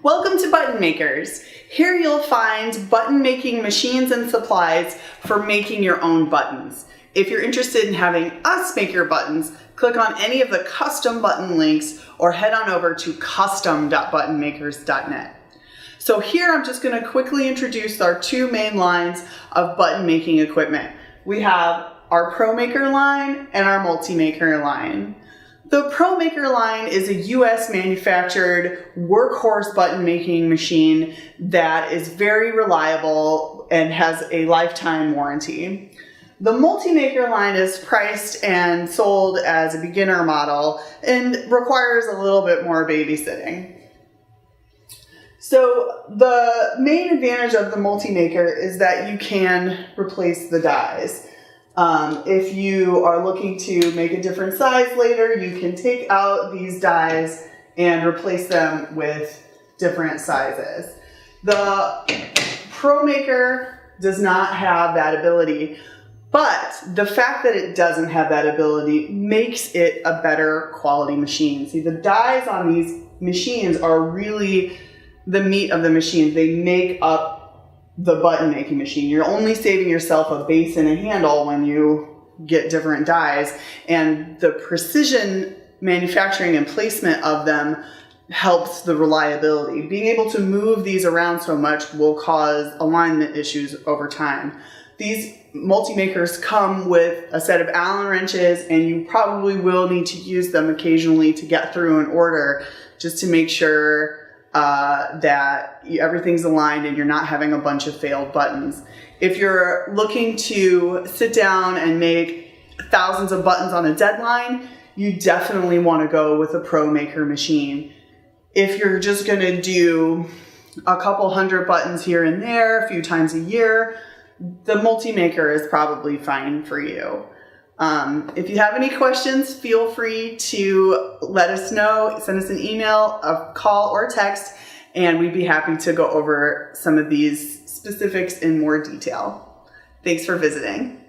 Welcome to Button Makers. Here you'll find button making machines and supplies for making your own buttons. If you're interested in having us make your buttons, click on any of the custom button links or head on over to custom.buttonmakers.net. So here I'm just going to quickly introduce our two main lines of button making equipment. We have our ProMaker line and our MulitMaker line. The ProMaker line is a US manufactured workhorse button making machine that is very reliable and has a lifetime warranty. The MulitMaker line is priced and sold as a beginner model and requires a little bit more babysitting. So the main advantage of the MulitMaker is that you can replace the dies. If you are looking to make a different size later, you can take out these dies and replace them with different sizes. The ProMaker does not have that ability, but the fact that it doesn't have that ability makes it a better quality machine. See, the dies on these machines are really the meat of the machine. They make up the button making machine. You're only saving yourself a base and a handle when you get different dies, and the precision manufacturing and placement of them helps the reliability. Being able to move these around so much will cause alignment issues over time. These MulitMakers come with a set of Allen wrenches, and you probably will need to use them occasionally to get through an order just to make sure that everything's aligned and you're not having a bunch of failed buttons. If you're looking to sit down and make thousands of buttons on a deadline, you definitely want to go with a ProMaker machine. If you're just going to do a couple hundred buttons here and there a few times a year, the MulitMaker is probably fine for you. If you have any questions, feel free to let us know. Send us an email, a call, or text, and we'd be happy to go over some of these specifics in more detail. Thanks for visiting.